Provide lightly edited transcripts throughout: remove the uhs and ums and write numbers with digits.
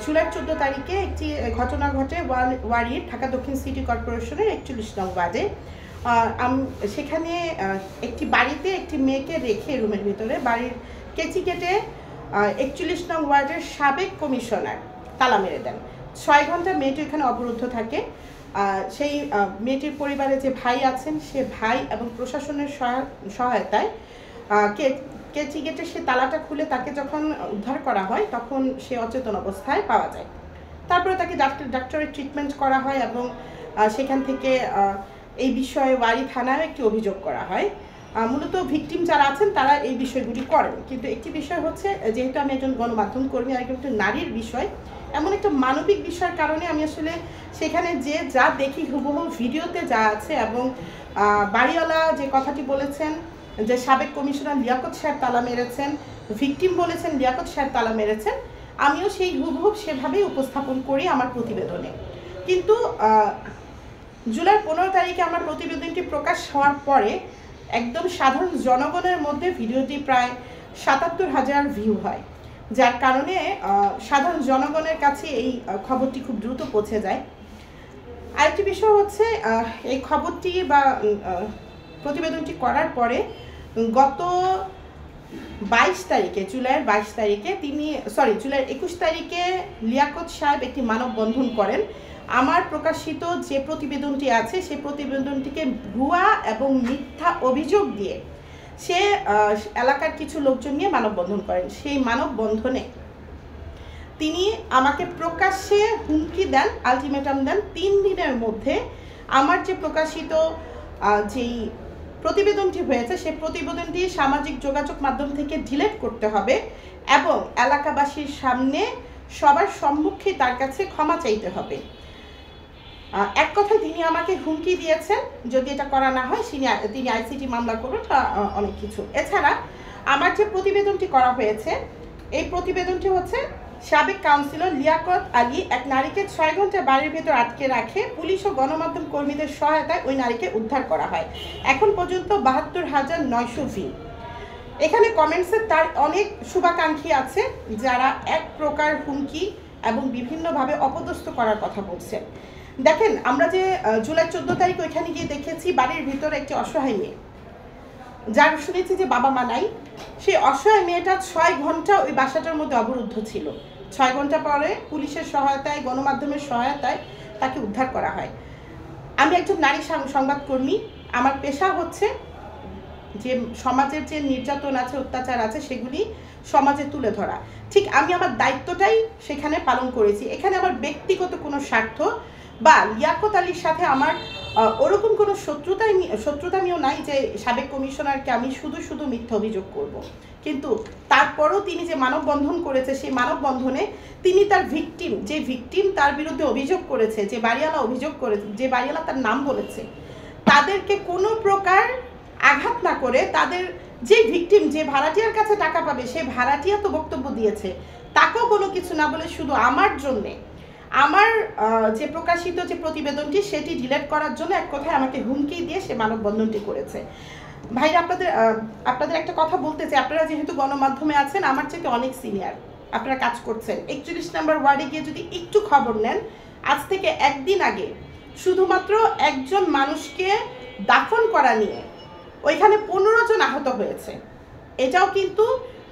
জুলাই 14 তারিখে একটি ঘটনা ঘটে ওয়ারির ঢাকা দক্ষিণ সিটি কর্পোরেশনের 41 নং ওয়ার্ডে। সেখানে একটি বাড়িতে একটি মেয়েকে রেখে রুমের ভিতরে বাড়ির কেচি কেটে 41 নং ওয়ার্ডের সাবেক কমিশনার তালা মেরে দেন। 6 ঘন্টা মেয়েটি এখানে অবরুদ্ধ থাকে। সেই মেয়েটির পরিবারে যে ভাই আছেন সে ভাই এবং প্রশাসনের সহায়তায় কেচি গেটে সে তালাটা খুলে তাকে যখন উদ্ধার করা হয় তখন সে অচেতন অবস্থায় পাওয়া যায়। তারপরে তাকে ডাক্তারের ট্রিটমেন্ট করা হয় এবং সেখান থেকে এই বিষয়ে ওয়ারি থানায় একটি অভিযোগ করা হয়। মূলত ভিকটিম যারা আছেন তারা এই বিষয়গুলি করেন, কিন্তু একটি বিষয় হচ্ছে যেহেতু আমি একজন গণমাধ্যম কর্মী আর একটু নারীর বিষয়, এমন একটা মানবিক বিষয়ের কারণে আমি আসলে সেখানে যে যা দেখি হুবহু ভিডিওতে যা আছে এবং বাড়িওয়ালা যে কথাটি বলেছেন যে সাবেক কমিশনার লিয়াকত সাহেব তালা মেরেছেন, ভিকটিম বলেছেন লিয়াকত সাহেব তালা মেরেছেন, আমিও সেই হুবহু সেভাবেই উপস্থাপন করি আমার প্রতিবেদনে। কিন্তু জুলাই 15 তারিখে আমার প্রতিবেদনটি প্রকাশ হওয়ার পরে একদম সাধারণ জনগণের মধ্যে ভিডিওটি প্রায় ৭৭,০০০ ভিউ হয়, যার কারণে সাধারণ জনগণের কাছে এই খবরটি খুব দ্রুত পৌঁছে যায়। আরেকটি বিষয় হচ্ছে এই খবরটি বা প্রতিবেদনটি করার পরে গত 22 তারিখে জুলাইয়ের 22 তারিখে জুলাইয়ের 21 তারিখে লিয়াকত সাহেব একটি মানববন্ধন করেন। আমার প্রকাশিত যে প্রতিবেদনটি আছে সেই প্রতিবেদনটিকে ভুয়া এবং মিথ্যা অভিযোগ দিয়ে সে এলাকার কিছু লোকজন নিয়ে মানববন্ধন করেন। সেই মানববন্ধনে তিনি আমাকে প্রকাশ্যে হুমকি দেন, আলটিমেটাম দেন 3 দিনের মধ্যে আমার যে প্রকাশিত যেই প্রতিবেদনটি হয়েছে সেই প্রতিবেদনটি সামাজিক যোগাযোগ মাধ্যম থেকে ডিলিট করতে হবে এবং এলাকাবাসীর সামনে সবার সম্মুখে তার কাছে ক্ষমা চাইতে হবে। এক কথায় তিনি আমাকে হুমকি দিয়েছেন যদি এটা করা না হয় তিনি আইসিটি মামলা করবেন বা অনেক কিছু। এছাড়া আমার যে প্রতিবেদনটি করা হয়েছে এই প্রতিবেদনটি হচ্ছে সাবেক কাউন্সিলর লিয়াকত আলী এক নারীকে 6 ঘন্টা বাড়ির ভেতর আটকে রাখে পুলিশ ও গণমাধ্যম কর্মীদের সহায়তায় ওই নারীকে উদ্ধার করা হয়। এখন পর্যন্ত ৭২,৯০০ ভিউ। এখানে কমেন্টসে তার অনেক শুভাকাঙ্ক্ষী আছে যারা এক প্রকার হুমকি এবং বিভিন্নভাবে অপদস্থ করার কথা বলছেন। দেখেন, আমরা যে জুলাই 14 তারিখ ওইখানে গিয়ে দেখেছি বাড়ির ভিতরে একটি অসহায় মেয়ে, যার শুনেছি যে বাবা মা নাই, সেই অসহায় মেয়েটা 6 ঘন্টা ওই বাসাটার মধ্যে অবরুদ্ধ ছিল। 6 ঘন্টা পরে পুলিশের সহায়তায় গণমাধ্যমের সহায়তায় তাকে উদ্ধার করা হয়। আমি একজন নারী সংবাদকর্মী, আমার পেশা হচ্ছে যে সমাজের যে নির্যাতন আছে অত্যাচার আছে সেগুলি সমাজে তুলে ধরা। ঠিক আমি আমার দায়িত্বটাই সেখানে পালন করেছি। এখানে আমার ব্যক্তিগত কোনো স্বার্থ বা লিয়াকত আলীর সাথে আমার ওরকম কোনো শত্রুতামিও নাই যে সাবেক কমিশনারকে আমি শুধু মিথ্যা অভিযোগ করব। কিন্তু তারপরও তিনি যে মানববন্ধন করেছে সেই মানববন্ধনে তিনি তার ভিকটিম তার বিরুদ্ধে অভিযোগ করেছে, যে বাড়িওয়ালা তার নাম বলেছে, তাদেরকে কোনো প্রকার আঘাত না করে তাদের যে ভিকটিম যে ভাড়াটিয়ার কাছে টাকা পাবে সেই ভাড়াটিয়া তো বক্তব্য দিয়েছে, তাকেও কোনো কিছু না বলে শুধু আমার জন্যে আমার যে প্রকাশিত যে প্রতিবেদনটি সেটি ডিলিট করার জন্য এক কথায় আমাকে হুমকি দিয়ে সে মানববন্ধনটি করেছে। ভাইরা, আপনাদের একটা কথা বলতে চাই, আপনারা যেহেতু গণমাধ্যমে আছেন আমার থেকে অনেক সিনিয়র, আপনারা কাজ করছেন। 41 নম্বর ওয়ার্ডে গিয়ে যদি একটু খবর নেন, আজ থেকে একদিন আগে শুধুমাত্র একজন মানুষকে দাফন করা নিয়ে ওইখানে 15 জন আহত হয়েছে। এটাও কিন্তু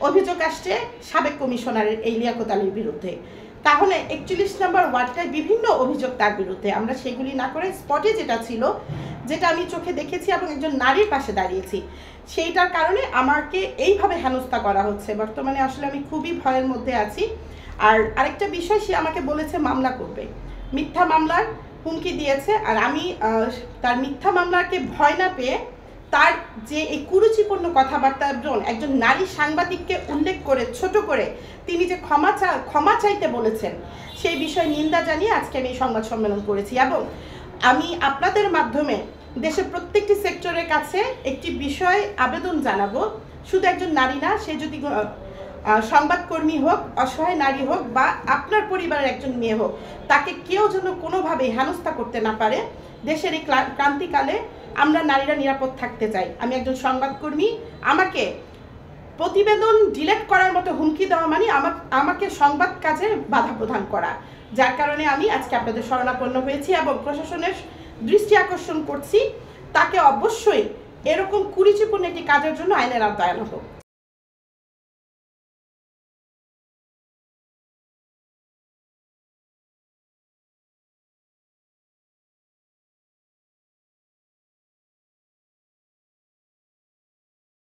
অভিযোগ আসছে সাবেক কমিশনারের এই লিয়াকত আলীর বিরুদ্ধে। তাহলে 41 নম্বর ওয়ার্ডটায় বিভিন্ন অভিযোগ তার বিরুদ্ধে। আমরা সেগুলি না করে স্পটে যেটা ছিল, যেটা আমি চোখে দেখেছি এবং একজন নারীর পাশে দাঁড়িয়েছি, সেইটার কারণে আমাকে এইভাবে হেনস্থা করা হচ্ছে। বর্তমানে আসলে আমি খুবই ভয়ের মধ্যে আছি। আর আরেকটা বিষয়, সে আমাকে বলেছে মামলা করবে, মিথ্যা মামলার হুমকি দিয়েছে। আর আমি তার মিথ্যা মামলাকে ভয় না পেয়ে তার যে এই কুরুচিপূর্ণ কথাবার্তা একজন নারী সাংবাদিককে উল্লেখ করে ছোট করে তিনি যে ক্ষমা চাইতে বলেছেন সেই বিষয়ে নিন্দা জানিয়ে আজকে আমি এই সংবাদ সম্মেলন করেছি। এবং আমি আপনাদের মাধ্যমে দেশের প্রত্যেকটি সেক্টরের কাছে একটি বিষয় আবেদন জানাবো, শুধু একজন নারী না, সে যদি সংবাদকর্মী হোক, অসহায় নারী হোক বা আপনার পরিবারের একজন মেয়ে হোক, তাকে কেউ যেন কোনোভাবেই হেনস্থা করতে না পারে। দেশের এই ক্রান্তিকালে আমরা নারীরা নিরাপদ থাকতে চাই। আমি একজন সংবাদকর্মী, আমাকে প্রতিবেদন ডিলেট করার মতো হুমকি দেওয়া মানে আমাকে সংবাদ কাজে বাধা প্রদান করা, যার কারণে আমি আজকে আপনাদের শরণাপন্ন হয়েছি এবং প্রশাসনের দৃষ্টি আকর্ষণ করছি তাকে অবশ্যই এরকম কুরুচিপূর্ণ একটি কাজের জন্য আইনের আওতায় আনা হোক।